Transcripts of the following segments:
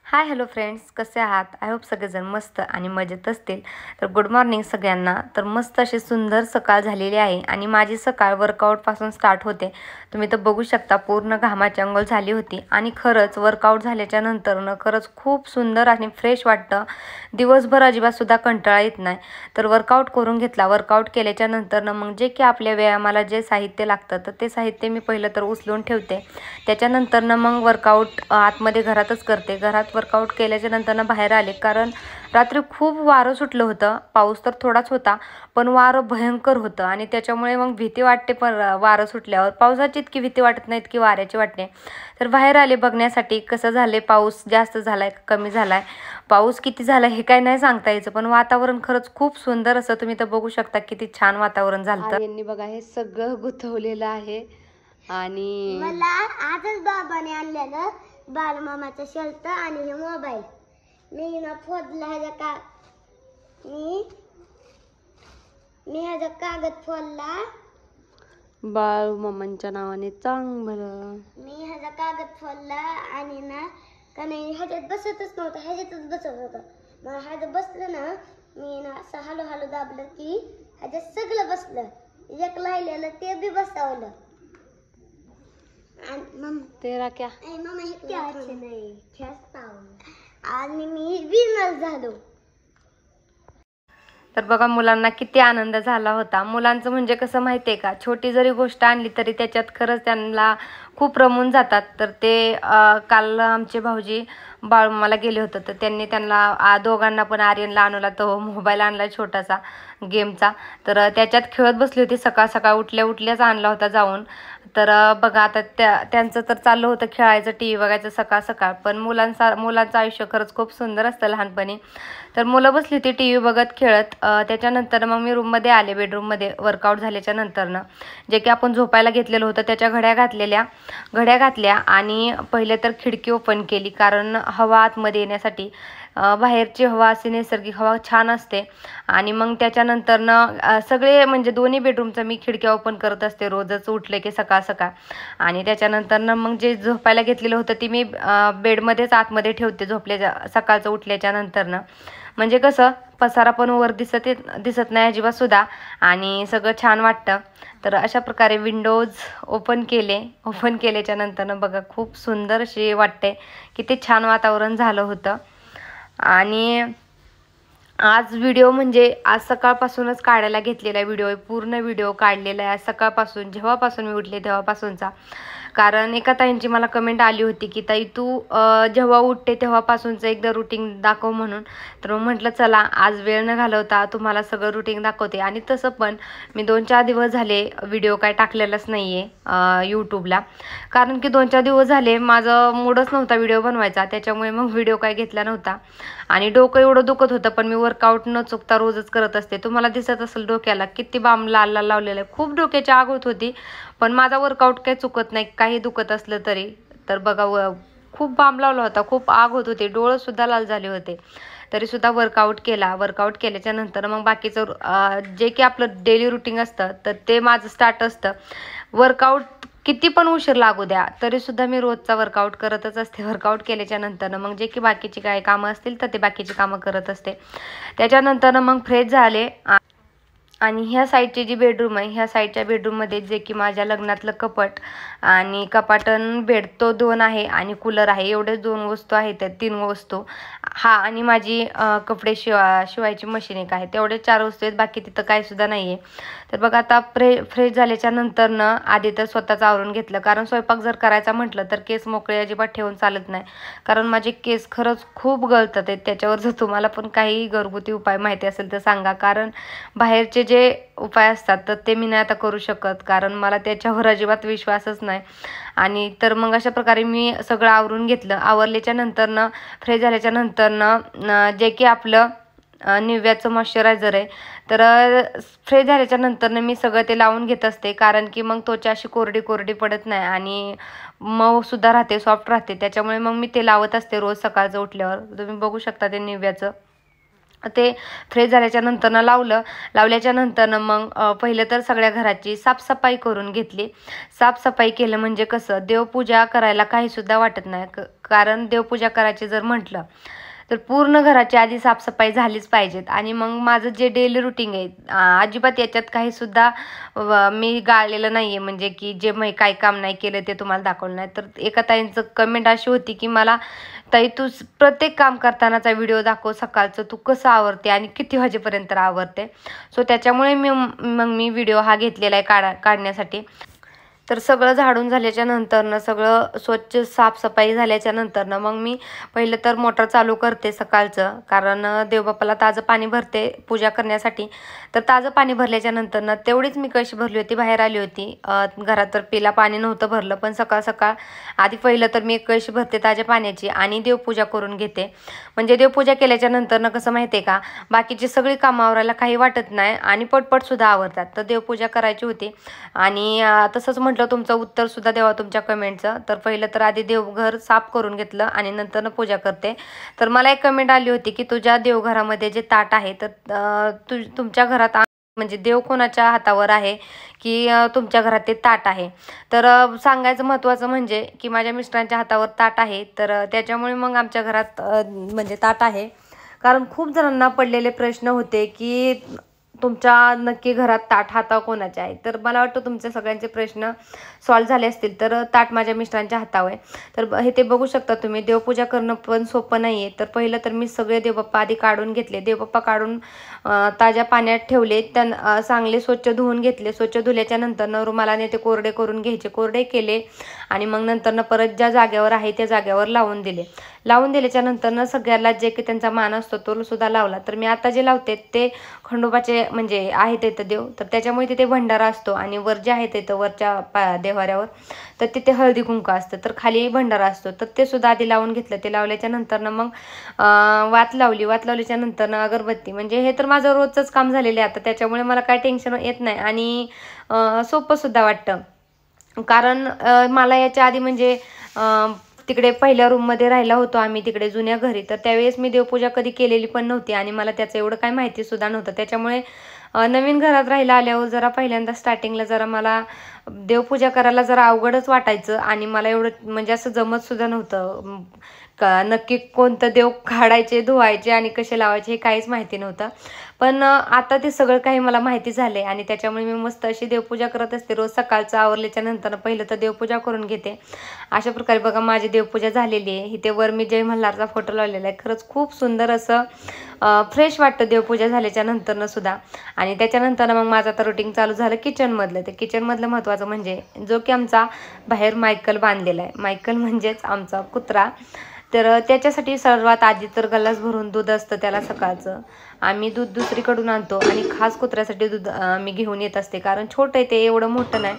Hi hello friends, कसे आहात? I hope सगळेजण मस्त आणि मजेत असतील. तर गुड मॉर्निंग सगळ्यांना. तर मस्त अशी सुंदर सकाळ झालेली आहे आणि माझी सकाळ वर्कआउटपासून स्टार्ट होते. तुम्ही तर बघू शकता पूर्ण घामाची अंघोळ झाली होती आणि खरंच वर्कआउट झाल्याच्या नंतरनं खरंच खूप सुंदर आणि फ्रेश वाटतं. दिवसभर अजिबातसुद्धा कंटाळा येत नाही. तर वर्कआउट करून घेतला. वर्कआउट केल्याच्या नंतरनं मग जे की आपल्या व्यायामाला जे साहित्य लागतं तर ते साहित्य मी पहिलं तर उचलून ठेवते. त्याच्यानंतरनं मग वर्कआउट आतमध्ये घरातच करते. घरात वर्कआउट केल्याच्या नंतरनं बाहेर आले, कारण रात्री खूप वारं सुटलं होतं. पाऊस तर थोडाच होता पण वारं भयंकर होतं आणि त्याच्यामुळे मग भीती वाटते. पण वारं सुटल्यावर पावसाची इतकी भीती वाटत नाही, इतकी वाऱ्याची वाटते. तर बाहेर आले बघण्यासाठी कसं झाले, पाऊस जास्त झालाय का कमी झालाय, पाऊस किती झाला हे काय नाही सांगता यायचं. पण वातावरण खरंच खूप सुंदर असं तुम्ही तर बघू शकता किती छान वातावरण झालं. यांनी बघा हे सगळं गुंतवलेलं आहे आणि मला आजच बाबाने आणलेलं बालमामाचं शर्ट आणि हे मोबाईल मी ना फोडला ह्याचा का मी ह्याचा कागद फोडला. बाळूमामांच्या नावाने चांगलं मी ह्याचा कागद फोडला आणि ना का नाही ह्याच्यात बसतच नव्हतं, ह्याच्यातच बसत होतं. मग ह्याचं बसलं ना, मी ना असं हळू हळू दाबलं की ह्याच्यात सगळं बसलं. एक राहिलेलं ते बी बसवलं. तेरा क्या आणि मी विनर झालो. तर बघा मुलांना किती आनंद झाला होता. मुलांचं म्हणजे कसं माहिती आहे का, छोटी जरी गोष्ट आणली तरी त्याच्यात खरंच त्यांना खूप रमून जातात. तर ते काल आमचे भाऊजी बाळूमामाला गेले होते, तर त्यांनी त्यांना दोघांना पण आर्यनला अनुला तो मोबाईल आणला छोटासा गेमचा. तर त्याच्यात खेळत बसली होती. सकाळ सकाळ उठल्याच आणला होता जाऊन. तर बघा आता त्यांचं तर चाललं होतं खेळायचं, टी व्ही बघायचं सकाळ सकाळ. पण मुलांचं आयुष्य खरंच खूप सुंदर असतं लहानपणी. तर मुलं बसली होती टी व्ही बघत खेळत. त्याच्यानंतर मग मी रूममध्ये आले, बेडरूममध्ये वर्कआउट झाल्याच्या नंतरनं जे की आपण झोपायला घेतलेलं होतं त्याच्या घड्या घातल्या आणि पहिले तर खिडकी ओपन केली, कारण हवा आतमध्ये येण्यासाठी. बाहेरची हवा अशी नैसर्गिक हवा छान असते. आणि मग त्याच्यानंतरनं सगळे म्हणजे दोन्ही बेडरूमचं मी खिडक्या ओपन करत असते रोजच उठले की सकाळ सकाळ. आणि त्याच्यानंतरनं मग जे झोपायला घेतलेलं होतं ती मी बेडमध्येच आतमध्ये ठेवते सकाळचं उठल्याच्या नंतरनं. म्हणजे कसं पसारा पण वर दिसत नाही अजिबात सुद्धा आणि सगळं छान वाटतं. तर अशा प्रकारे विंडोज ओपन केल्याच्या नंतरनं बघा खूप सुंदर अशी वाटते. किती छान वातावरण झालं होतं. आणि आज व्हिडिओ म्हणजे आज सकाळपासूनच काढायला घेतलेला व्हिडिओ आहे. पूर्ण व्हिडिओ काढलेला आहे आज सकाळपासून, जेव्हापासून मी उठले तेव्हापासूनचा. कारण एका ताईंची मला कमेंट आली होती की ताई तू जेव्हा उठते तेव्हापासूनचं एकदा रुटीन दाखव म्हणून. तर मग म्हटलं चला आज वेळ न घालवता तुम्हाला सगळं रुटीन दाखवते. आणि तसं पण मी 2-4 दिवस झाले व्हिडिओ काय टाकलेलाच नाही आहे यूट्यूबला, कारण की 2-4 दिवस झाले माझं मूडच नव्हता व्हिडिओ बनवायचा. त्याच्यामुळे मग व्हिडिओ काय घेतला नव्हता. आणि डोकं एवढं दुखत होतं, पण मी वर्कआउट न चुकता रोजच करत असते. तुम्हाला दिसत असेल डोक्याला किती बाम लाल लाल लावलेलं आहे. खूप डोक्याची आग होत होती, पण माझा वर्कआउट काही चुकत नाही काही दुखत असलं तरी. तर बघा खूप बाम लावला होता, खूप आग होत होती, डोळंसुद्धा लाल झाले होते. तरीसुद्धा वर्कआउट केल्याच्या नंतर मग बाकीचं जे की आपलं डेली रुटीन असतं तर ते माझं स्टार्ट असतं. वर्कआउट किती पण उशीर लागू द्या तरीसुद्धा मी रोजचा वर्कआउट करतच असते. वर्कआउट केल्याच्या नंतरनं मग जे की बाकीची काही कामं असतील तर ते बाकीची कामं करत असते. त्याच्यानंतरनं मग फ्रेश झाले. आणि ह्या साईडची जी बेडरूम आहे, ह्या साईडच्या बेडरूममध्ये जे की माझ्या लग्नातलं कपाट आणि कपाटन बेड तो 2 आहे आणि कूलर आहे. एवढेच 2 वस्तू आहेत, त्या 3 वस्तू. हा आणि माझी कपडे शिवायची मशीन एक आहे. तेवढे 4 वस्तू आहेत, बाकी तिथं काही सुद्धा नाही आहे. तर बघा आता फ्रेश झाल्याच्या नंतरनं आधी तर स्वतःच आवरून घेतलं, कारण स्वयंपाक जर करायचा म्हटलं तर केस मोकळे अजिबात ठेवून चालत नाही, कारण माझे केस खरंच खूप गळतात आहेत. त्याच्यावर जर तुम्हाला पण काही घरगुती उपाय माहिती असेल तर सांगा, कारण बाहेरचे जे उपाय असतात तर ते मी नाही आता करू शकत, कारण मला त्याच्यावर अजिबात विश्वासच नाही. आणि तर मग अशा प्रकारे मी सगळं आवरून घेतलं. आवरल्याच्या नंतरनं फ्रेश झाल्याच्या नंतरनं जे की आपलं निव्याचं मॉइश्चरायझर आहे, तर फ्रेश झाल्याच्या नंतरनं मी सगळं ते लावून घेत असते, कारण की मग त्वचा अशी कोरडी पडत नाही आणि मऊसुद्धा राहते, सॉफ्ट राहते. त्याच्यामुळे मग मी ते लावत असते रोज सकाळचं उठल्यावर. तुम्ही बघू शकता ते निव्याचं. ते फ्रेश झाल्याच्या नंतरनं लावल्याच्या नंतरनं मग पहिलं तर सगळ्या घराची साफसफाई करून घेतली. साफसफाई केलं म्हणजे कसं देवपूजा करायला काहीसुद्धा वाटत नाही, कारण देवपूजा करायची जर म्हटलं तर पूर्ण घराची आधी साफसफाई झालीच पाहिजेत. आणि मग माझं जे डेली रुटीन आहे अजिबात याच्यात काहीसुद्धा मी गाळलेलं नाही आहे, म्हणजे की जे मी काही काम नाही केलं ते तुम्हाला दाखवलं नाही. तर एका ताईंचं कमेंट अशी होती की मला ताई तू प्रत्येक काम करतानाचा व्हिडिओ दाखव सकाळचं, तू कसं आवरते आणि किती वाजेपर्यंत आवरते. सो त्याच्यामुळे मी व्हिडिओ हा घेतलेला आहे काढण्यासाठी. तर सगळं झाडून झाल्याच्या नंतरनं सगळं स्वच्छ साफसफाई झाल्याच्या नंतरनं मग मी पहिलं तर मोटर चालू करते सकाळचं, कारण देवबापाला ताजं पाणी भरते पूजा करण्यासाठी. तर ताजं पाणी भरल्याच्या नंतरनं तेवढीच मी कशी भरली होती, बाहेर आली होती घरात, तर पिला पाणी नव्हतं भरलं. पण सकाळ सकाळ आधी पहिलं तर मी एक कळशी भरते ताज्या पाण्याची आणि देवपूजा करून घेते. म्हणजे देवपूजा केल्याच्या नंतरनं कसं माहिती आहे का, बाकीची सगळी कामं आवरायला काही वाटत नाही आणि पटपटसुद्धा आवरतात. तर देवपूजा करायची होती आणि तसंच म्हटलं तुमचं उत्तरसुद्धा द्यावा तुमच्या कमेंटचं. तर पहिलं तर आधी देवघर साफ करून घेतलं आणि नंतरनं पूजा करते. तर मला एक कमेंट आली होती की तुझ्या देवघरामध्ये जे ताट आहे तर तुमच्या घरात म्हणजे देव कोणाच्या हातावर आहे की तुमच्या घरात ते ताट आहे. तर सांगायचं महत्त्वाचं म्हणजे की माझ्या मिस्टरांच्या हातावर ताट आहे. तर त्याच्यामुळे मग आमच्या घरात म्हणजे ताट आहे. कारण खूप जणांना पडलेले प्रश्न होते की तुमच्या नक्की घरात ताट हातावर कोणाचे आहे. तर मला वाटतं तुमचे सगळ्यांचे प्रश्न सॉल्व्ह झाले असतील. तर ताट माझ्या मिस्टरांच्या हातावर आहे. तर हे ते बघू शकता तुम्ही, देवपूजा करणं पण सोपं नाही आहे. तर पहिलं तर मी सगळे देवबाप्पा आधी काढून घेतले. देवबाप्पा काढून ताज्या पाण्यात ठेवले, त्यांना चांगले स्वच्छ धुवून घेतले. स्वच्छ धुल्याच्या नंतरनं रुमालाने ते कोरडे करून घ्यायचे, कोरडे केले आणि मग नंतरनं परत ज्या जागेवर आहे त्या जागेवर लावून दिले. लावून दिल्याच्या नंतरनं सगळ्याला जे की त्यांचा मान असतो तो सुद्धा लावला. तर मी आता जे लावते ते खंडोबाचे म्हणजे आहेत इथं देव, तर त्याच्यामुळे तिथे भंडारा असतो आणि वर जे आहे तिथं वरच्या देवाऱ्यावर तर तिथे हळदी कुंकू असतं, तर खाली भंडारा असतो. तर ते सुद्धा आधी लावून घेतलं. ते लावल्याच्या नंतरनं मग वात लावल्याच्या नंतरनं अगरबत्ती. म्हणजे हे तर माझं रोजचंच काम झालेलं आहे आता, त्याच्यामुळे मला काय टेन्शन येत नाही आणि सोपंसुद्धा वाटतं. कारण मला याच्या आधी म्हणजे तिकडे पहिल्या रूममध्ये राहिला होतो आम्ही तिकडे जुन्या घरी. तर त्यावेळेस मी देवपूजा कधी केलेली पण नव्हती आणि मला त्याचं एवढं काय माहितीसुद्धा नव्हतं. त्याच्यामुळे नवीन घरात राहायला आल्यावर जरा पहिल्यांदा स्टार्टिंगला जरा मला देवपूजा करायला जरा अवघडच वाटायचं आणि मला एवढं म्हणजे असं जमतसुद्धा नव्हतं. नक्की कोणतं देव काढायचे, धुवायचे आणि कसे लावायचे हे काहीच माहिती नव्हतं. पण आता ते सगळं काही मला माहिती झाले आणि त्याच्यामुळे मी मस्त अशी देवपूजा करत असते. रोज सकाळचं आवरल्याच्या नंतर पहिलं तर देवपूजा करून घेते. अशा प्रकारे बघा माझी देवपूजा झालेली आहे. इथे वर मी जय मल्हारचा फोटो लावलेला आहे. खरंच खूप सुंदर असं फ्रेश वाटतं देवपूजा झाल्याच्या नंतरनं सुद्धा. आणि त्याच्यानंतर मग माझं आता रुटीन चालू झालं किचनमधलं. ते किचनमधलं महत्त्वाचं म्हणजे जो की आमचा बाहेर मायकल बांधलेला आहे. मायकल म्हणजेच आमचा कुत्रा. तर त्याच्यासाठी सर्वात आधी तर गल्लास भरून दूध असतं त्याला सकाळचं. आम्ही दूध दुसरीकडून आणतो आणि खास कुत्र्यासाठी दूध मी घेऊन येत असते, कारण छोटं आहे ते, एवढं मोठं नाही.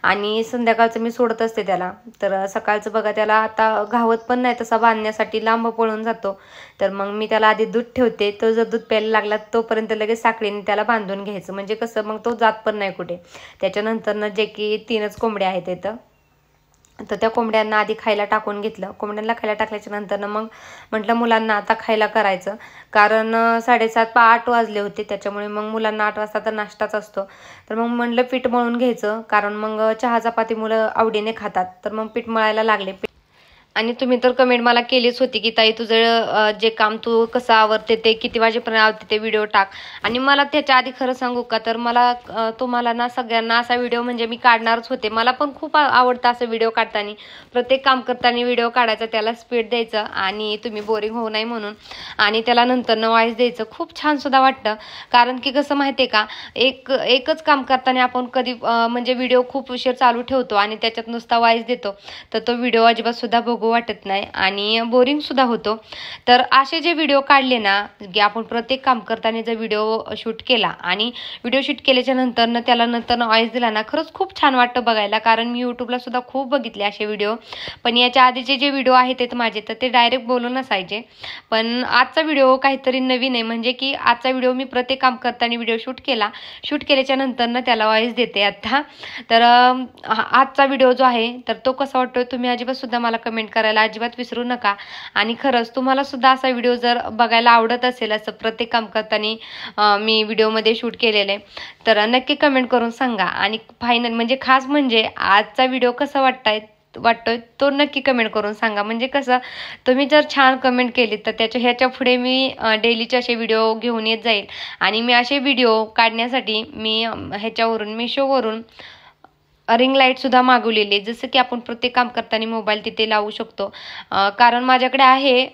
आणि संध्याकाळचं मी सोडत असते त्याला. तर सकाळचं बघा त्याला आता घावत पण नाही तसा, बांधण्यासाठी लांब पळून जातो. तर मग मी त्याला आधी दूध ठेवते. तो जर दूध प्यायला लागला तोपर्यंत लगेच साखळीने त्याला बांधून घ्यायचं, म्हणजे कसं मग तो जात पण नाही कुठे. त्याच्यानंतरनं जे की 3च कोंबड्या आहेत इथं, तर त्या कोंबड्यांना आधी खायला टाकून घेतलं. कोंबड्यांना खायला टाकल्याच्या नंतरनं मग म्हटलं मुलांना आता खायला करायचं, कारण 7:30-8 वाजले होते. त्याच्यामुळे मग मुलांना 8 वाजता तर नाश्ताच असतो. तर मग म्हटलं पीठ मळून घ्यायचं, कारण मग चहा चपाती मुलं आवडीने खातात. तर मग पीठ मळायला लागले. आणि तुम्ही तर कमेंट मला केलीच होती की ताई तुझं जे काम तू कसं आवरते ते किती वाजेपर्यंत आवडते ते व्हिडिओ टाक. आणि मला त्याच्या आधी खरं सांगू का, तर मला तुम्हाला ना सगळ्यांना असा व्हिडिओ म्हणजे मी काढणारच होते. मला पण खूप आवडतं असं व्हिडिओ काढताना, प्रत्येक काम करताना व्हिडिओ काढायचा, त्याला स्पीड द्यायचं आणि तुम्ही बोरिंग होऊ नये म्हणून, आणि त्याला नंतरनं व्हॉइस द्यायचं. खूप छान सुद्धा वाटतं. कारण की कसं माहिती आहे का, एकच काम करताना आपण कधी म्हणजे व्हिडिओ खूप उशीर चालू ठेवतो आणि त्याच्यात नुसता व्हॉइस देतो, तर तो व्हिडिओ अजिबात सुद्धा बघू वाटत नाही आणि बोरिंग सुद्धा होतो. तर असे जे व्हिडिओ काढले ना, की आपण प्रत्येक काम करताना जर व्हिडिओ शूट केला आणि व्हिडिओ शूट केल्याच्या नंतरनं त्याला नंतरनं व्हॉइस दिला ना, खरंच खूप छान वाटतं बघायला. कारण मी यूट्यूबला सुद्धा खूप बघितले असे व्हिडिओ. पण याच्या आधीचे जे व्हिडिओ आहेत माझे तर ते डायरेक्ट बोलून असायचे. पण आजचा व्हिडिओ काहीतरी नवीन आहे, म्हणजे की आजचा व्हिडिओ मी प्रत्येक काम करताना व्हिडिओ शूट केल्याच्या नंतरनं त्याला व्हॉइस देते आता. तर आजचा व्हिडिओ जो आहे तर तो कसा वाटतोय तुम्ही अजिबात सुद्धा मला कमेंट करायला अजिबात विसरू नका. आणि खरंच तुम्हाला सुद्धा असा व्हिडिओ जर बघायला आवडत असेल, असं प्रत्येक काम करताना मी व्हिडिओमध्ये शूट केलेलं आहे, तर नक्की कमेंट करून सांगा. आणि फायनल म्हणजे खास म्हणजे आजचा व्हिडिओ कसा वाटतोय तो नक्की कमेंट करून सांगा. म्हणजे कसं तुम्ही जर छान कमेंट केली तर ह्याच्या पुढे मी डेलीचे असे व्हिडिओ घेऊन येत जाईल. आणि मी असे व्हिडिओ काढण्यासाठी मी ह्याच्यावरून मिशोवरून रिंग लाईटसुद्धा मागवलेली आहे. जसं की आपण प्रत्येक काम करताना मोबाईल तिथे लावू शकतो. कारण माझ्याकडे आहे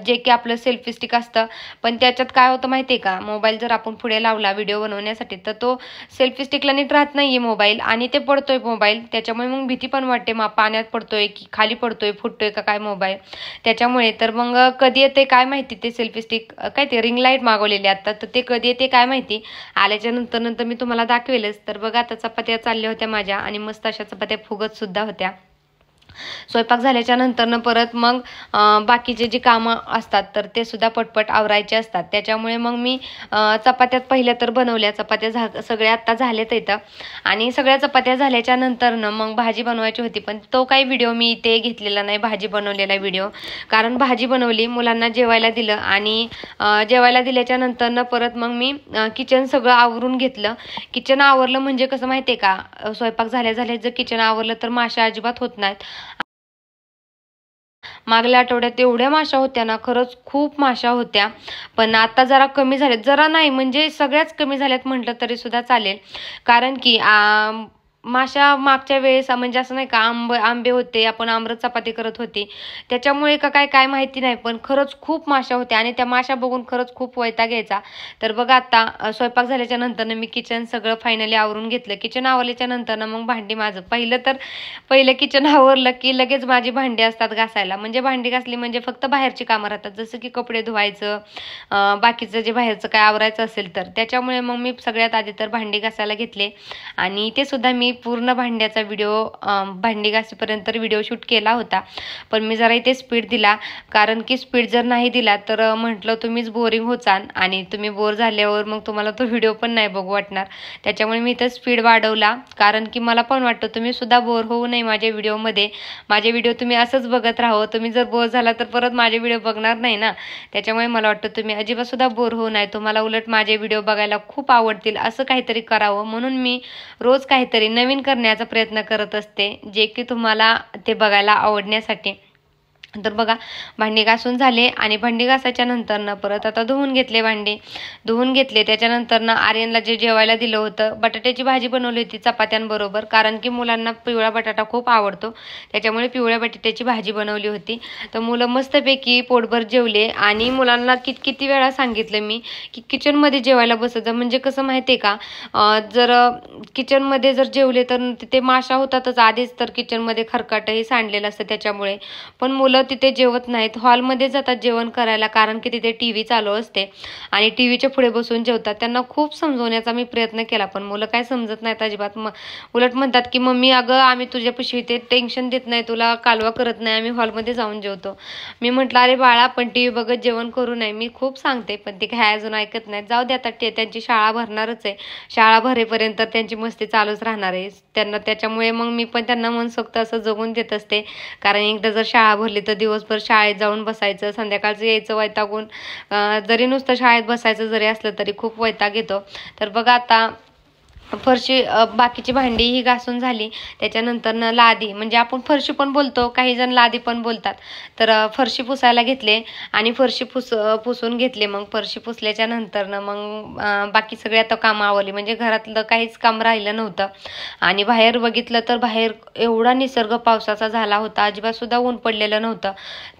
जे की आपलं सेल्फी स्टिक असतं, पण त्याच्यात काय होतं माहिती आहे का, मोबाईल जर आपण पुढे लावला व्हिडिओ बनवण्यासाठी तर तो सेल्फी स्टिकला नीट राहत नाही आहे मोबाईल आणि ते पडतोय मोबाईल. त्याच्यामुळे मग भीती पण वाटते, मग पाण्यात पडतोय की खाली पडतोय, फुटतोय का काय मोबाईल. त्याच्यामुळे तर मग कधी येते काय माहिती ते सेल्फी स्टिक, काय ते रिंग लाईट मागवलेली आता, तर ते कधी येते काय माहिती. आल्याच्या नंतर मी तुम्हाला दाखवेलच. तर बघा आता चपात्या चालल्या होत्या माझ्या आणि मस्त अशा चपात्या फुगतसुद्धा होत्या. स्वयंपाक झाल्याच्या नंतरनं परत मग बाकीचे जे कामं असतात तर ते सुद्धा पटपट आवरायचे असतात. त्याच्यामुळे मग मी चपात्यात पहिल्या तर बनवल्या. चपात्या सगळ्या आत्ता झाल्यात इथं आणि सगळ्या चपात्या झाल्याच्या नंतरनं मग भाजी बनवायची होती, पण तो काही व्हिडिओ मी इथे घेतलेला नाही, भाजी बनवलेला व्हिडिओ. कारण भाजी बनवली, मुलांना जेवायला दिलं आणि जेवायला दिल्याच्या नंतरनं परत मग मी किचन सगळं आवरून घेतलं. किचन आवरलं म्हणजे कसं माहिती आहे का, स्वयंपाक झाल्या जर किचन आवरलं तर माशा अजिबात होत नाहीत. मागल्या आठवड्यात एवढ्या माशा होत्या ना, खरंच खूप माशा होत्या. पण आता जरा कमी झाल्यात, जरा नाही म्हणजे सगळ्याच कमी झाल्यात म्हटलं तरी सुद्धा चालेल. कारण की माशा मागच्या वेळेस म्हणजे असं नाही का, आंबे होते, आपण आमरस चपाती करत होती त्याच्यामुळे का काय माहिती नाही, पण खरंच खूप माशा होत्या आणि त्या माशा बघून खरंच खूप वैताग यायचा. तर बघा आता स्वयंपाक झाल्याच्या नंतरनं मी किचन सगळं फायनली आवरून घेतलं. किचन आवरल्याच्या नंतरनं मग भांडी, माझं पहिलं किचन आवरलं की लगेच माझी भांडी असतात घासायला. म्हणजे भांडी घासली म्हणजे फक्त बाहेरची कामं राहतात, जसं की कपडे धुवायचं, बाकीचं जे बाहेरचं काय आवरायचं असेल तर. त्याच्यामुळे मग मी सगळ्यात आधी तर भांडी घासायला घेतले आणि ते सुद्धा मी पूर्ण भांड्याचा व्हिडिओ भांडी घासीपर्यंत व्हिडिओ शूट केला होता. पण मी जरा इथे स्पीड दिला, कारण की स्पीड जर नाही दिला तर म्हटलं तुम्हीच बोरिंग होचाल आणि तुम्ही बोर झाल्यावर मग तुम्हाला तो व्हिडिओ पण नाही बघू वाटणार. त्याच्यामुळे मी इथं स्पीड वाढवला, कारण की मला पण वाटतं तुम्ही सुद्धा बोर होऊ नये माझ्या व्हिडिओमध्ये. माझे व्हिडिओ तुम्ही असंच बघत राहावं. तुम्ही जर बोर झाला तर परत माझे व्हिडिओ बघणार नाही ना. त्याच्यामुळे मला वाटतं तुम्ही अजिबात सुद्धा बोर होऊ नये, तुम्हाला उलट माझे व्हिडिओ बघायला खूप आवडतील, असं काहीतरी करावं म्हणून मी रोज काहीतरी नवीन करण्याचा प्रयत्न करत असते, जे की तुम्हाला ते बघायला आवडण्यासाठी. तर बघा भांडी घासून झाले आणि भांडी घासायच्या नंतरनं परत आता धुवून घेतले. त्याच्यानंतरनं आर्यनला जे जेवायला दिलं होतं, बटाट्याची भाजी बनवली होती चपात्यांबरोबर, कारण की मुलांना पिवळा बटाटा खूप आवडतो, त्याच्यामुळे पिवळ्या बटाट्याची भाजी बनवली होती. तर मुलं मस्तपैकी पोटभर जेवले आणि मुलांना किती वेळा सांगितलं मी की किचनमध्ये जेवायला बसत जा. म्हणजे कसं माहिती आहे का, जर किचनमध्ये जर जेवले तर तिथे माशा होतातच आधीच, तर किचनमध्ये खरकाटही सांडलेलं असतं त्याच्यामुळे. पण मुलं तिथे जेवत नाहीत, हॉलमध्ये जातात जेवण करायला, कारण की तिथे टीव्ही चालू असते आणि टीव्हीच्या पुढे बसून जेवतात. त्यांना खूप समजवण्याचा मी प्रयत्न केला, पण मुलं काय समजत नाहीत अजिबात. उलट म्हणतात की मम्मी अगं आम्ही तुझ्यापाशी इथे टेन्शन देत नाही, तुला कालवा करत नाही, आम्ही हॉलमध्ये जाऊन जेवतो. मी म्हटलं अरे बाळा पण टीव्ही बघत जेवण करू नये, मी खूप सांगते पण ते काय अजून ऐकत नाहीत. जाऊ दे आता, त्यांची शाळा भरणारच आहे, शाळा भरेपर्यंत त्यांची मस्ती चालूच राहणार आहे त्यांना. त्याच्यामुळे मग मी पण त्यांना मनसोक्त असं जगून देत असते, कारण एकदा जर शाळा भरली तर दिवसभर शाळेत जाऊन बसायचं, संध्याकाळचं यायचं वैतागून. जरी नुसतं शाळेत बसायचं जरी असलं तरी खूप वैताग येतो. तर बघा आता फरशी बाकीची भांडी ही घासून झाली. त्याच्यानंतरनं लादी, म्हणजे आपण फरशी पण बोलतो, काही जण लादी पण बोलतात. तर फरशी पुसायला घेतले आणि फरशी पुसून घेतले. मग फरशी पुसल्याच्या नंतरनं मग बाकी सगळे आता कामं आवरली, म्हणजे घरातलं काहीच काम राहिलं नव्हतं. आणि बाहेर बघितलं तर बाहेर एवढा निसर्ग पावसाचा झाला होता, अजिबात सुद्धा ऊन पडलेलं नव्हतं.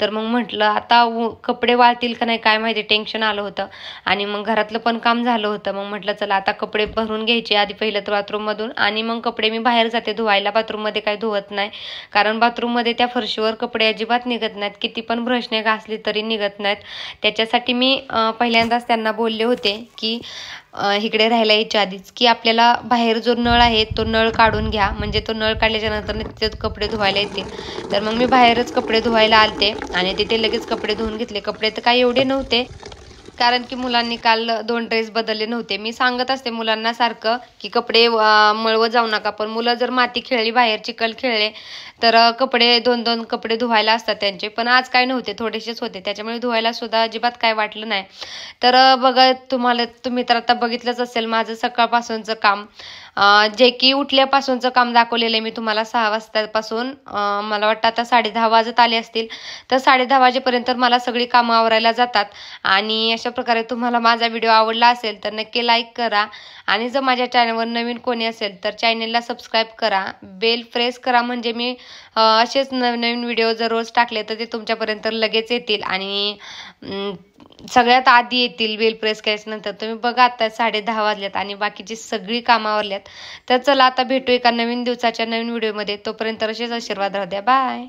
तर मग म्हटलं आता कपडे वाळतील का नाही काय माहिती, टेन्शन आलं होतं. आणि मग घरातलं पण काम झालं होतं. मग म्हटलं चला आता कपडे भरून घ्यायचे आधी पहिलं तर बाथरूममधून, आणि मग कपडे मी बाहेर जाते धुवायला. बाथरूममध्ये काही धुवत नाही, कारण बाथरूममध्ये त्या फरशीवर कपडे अजिबात निघत नाहीत, किती पण ब्रशने घासली तरी निघत नाहीत. त्याच्यासाठी मी पहिल्यांदाच त्यांना बोलले होते की इकडे राहायला यायच्या आधीच की आपल्याला बाहेर जो नळ आहे तो नळ काढून घ्या, म्हणजे तो नळ काढल्याच्या नंतर तिथे कपडे धुवायला येतील. तर मग मी बाहेरच कपडे धुवायला आलते आणि तिथे लगेच कपडे धुवून घेतले. कपडे तर काही एवढे नव्हते, कारण की मुलांनी काल 2 ड्रेस बदलले नव्हते. मी सांगत असते मुलांना सारखं की कपडे मळवत जाऊ नका, पण मुलं जर माती खेळली, बाहेर चिखल खेळले तर कपडे 2-2 कपडे धुवायला असतात त्यांचे. पण आज काय नव्हते, थोडेसेच होते, त्याच्यामुळे धुवायला सुद्धा अजिबात काय वाटलं नाही. तर बघा तुम्ही तर आता बघितलंच असेल माझं सकाळपासूनचं काम. जे की उठल्यापासूनचं काम दाखवलेलं आहे मी तुम्हाला 6 वाजतापासून. मला वाटतं आता 10:30 वाजत आले असतील, तर 10:30 वाजेपर्यंत मला सगळी कामं आवरायला जातात. आणि अशा प्रकारे तुम्हाला माझा व्हिडिओ आवडला असेल तर नक्की लाईक करा, आणि जर माझ्या चॅनलवर नवीन कोणी असेल तर चॅनलला सबस्क्राईब करा, बेल प्रेस करा, म्हणजे मी असेच नवीन व्हिडिओ जर रोज टाकले तर ते तुमच्यापर्यंत लगेच येतील. आणि सगळ्यात आधी येतील बेल प्रेस केल्यानंतर. तुम्ही बघा आता 10:30 वाजल्यात आणि बाकीची सगळी कामं आवरल्यात. तर चला आता भेटू एका नवीन दिवसाच्या नवीन व्हिडिओमध्ये. तोपर्यंत असेच आशीर्वाद राहू द्या. बाय.